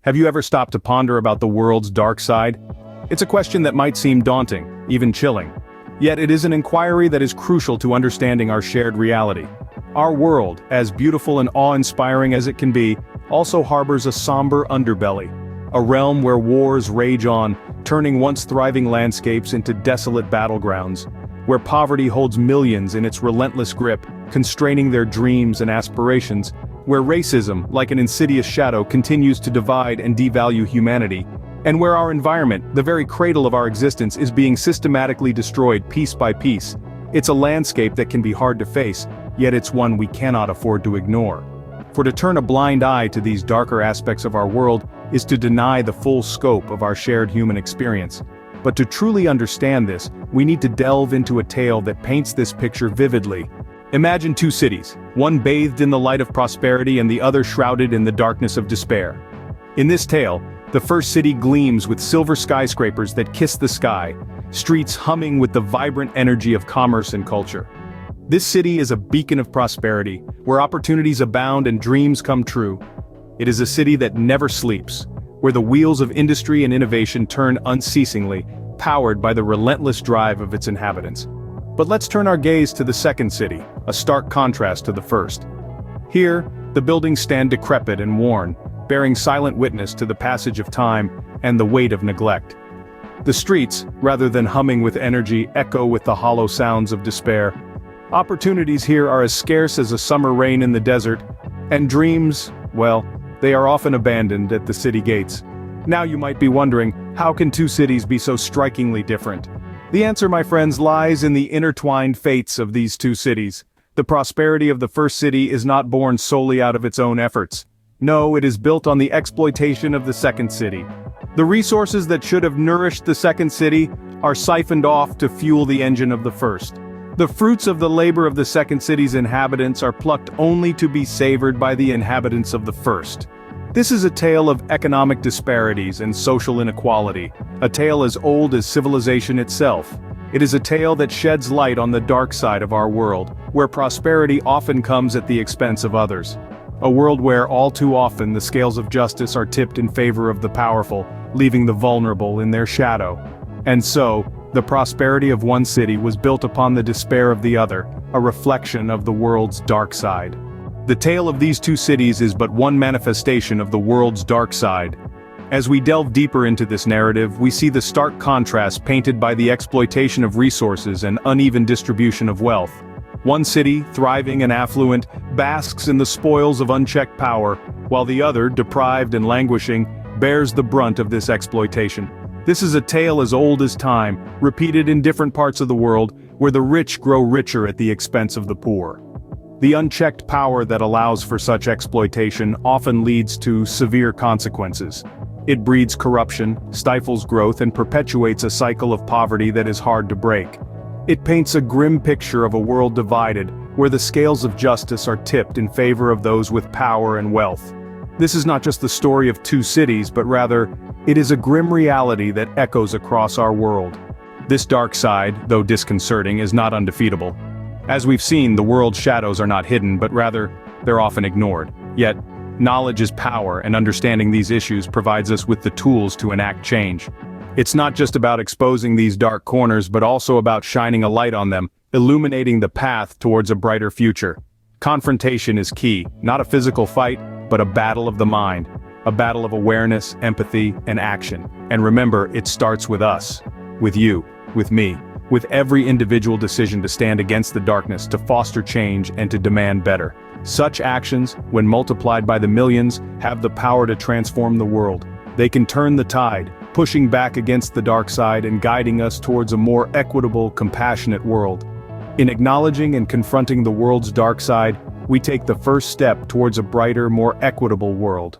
Have you ever stopped to ponder about the world's dark side? It's a question that might seem daunting, even chilling. Yet it is an inquiry that is crucial to understanding our shared reality. Our world, as beautiful and awe-inspiring as it can be, also harbors a somber underbelly. A realm where wars rage on, turning once thriving landscapes into desolate battlegrounds. Where poverty holds millions in its relentless grip, constraining their dreams and aspirations. Where racism, like an insidious shadow, continues to divide and devalue humanity. And where our environment, the very cradle of our existence, is being systematically destroyed piece by piece. It's a landscape that can be hard to face, yet it's one we cannot afford to ignore. For to turn a blind eye to these darker aspects of our world is to deny the full scope of our shared human experience. But to truly understand this, we need to delve into a tale that paints this picture vividly. Imagine two cities, one bathed in the light of prosperity and the other shrouded in the darkness of despair. In this tale, the first city gleams with silver skyscrapers that kiss the sky, streets humming with the vibrant energy of commerce and culture. This city is a beacon of prosperity, where opportunities abound and dreams come true. It is a city that never sleeps, where the wheels of industry and innovation turn unceasingly, powered by the relentless drive of its inhabitants. But let's turn our gaze to the second city, a stark contrast to the first. Here, the buildings stand decrepit and worn, bearing silent witness to the passage of time and the weight of neglect. The streets, rather than humming with energy, echo with the hollow sounds of despair. Opportunities here are as scarce as a summer rain in the desert, and dreams, well, they are often abandoned at the city gates. Now you might be wondering, how can two cities be so strikingly different? The answer, my friends, lies in the intertwined fates of these two cities. The prosperity of the first city is not born solely out of its own efforts. No, it is built on the exploitation of the second city. The resources that should have nourished the second city are siphoned off to fuel the engine of the first. The fruits of the labor of the second city's inhabitants are plucked only to be savored by the inhabitants of the first. This is a tale of economic disparities and social inequality, a tale as old as civilization itself. It is a tale that sheds light on the dark side of our world, where prosperity often comes at the expense of others. A world where, all too often, the scales of justice are tipped in favor of the powerful, leaving the vulnerable in their shadow. And so, the prosperity of one city was built upon the despair of the other, a reflection of the world's dark side. The tale of these two cities is but one manifestation of the world's dark side. As we delve deeper into this narrative, we see the stark contrast painted by the exploitation of resources and uneven distribution of wealth. One city, thriving and affluent, basks in the spoils of unchecked power, while the other, deprived and languishing, bears the brunt of this exploitation. This is a tale as old as time, repeated in different parts of the world, where the rich grow richer at the expense of the poor. The unchecked power that allows for such exploitation often leads to severe consequences. It breeds corruption, stifles growth, and perpetuates a cycle of poverty that is hard to break. It paints a grim picture of a world divided, where the scales of justice are tipped in favor of those with power and wealth. This is not just the story of two cities, but rather, it is a grim reality that echoes across our world. This dark side, though disconcerting, is not undefeatable. As we've seen, the world's shadows are not hidden, but rather, they're often ignored. Yet, knowledge is power, and understanding these issues provides us with the tools to enact change. It's not just about exposing these dark corners, but also about shining a light on them, illuminating the path towards a brighter future. Confrontation is key, not a physical fight, but a battle of the mind. A battle of awareness, empathy, and action. And remember, it starts with us. With you. With me. With every individual decision to stand against the darkness, to foster change, and to demand better. Such actions, when multiplied by the millions, have the power to transform the world. They can turn the tide, pushing back against the dark side and guiding us towards a more equitable, compassionate world. In acknowledging and confronting the world's dark side, we take the first step towards a brighter, more equitable world.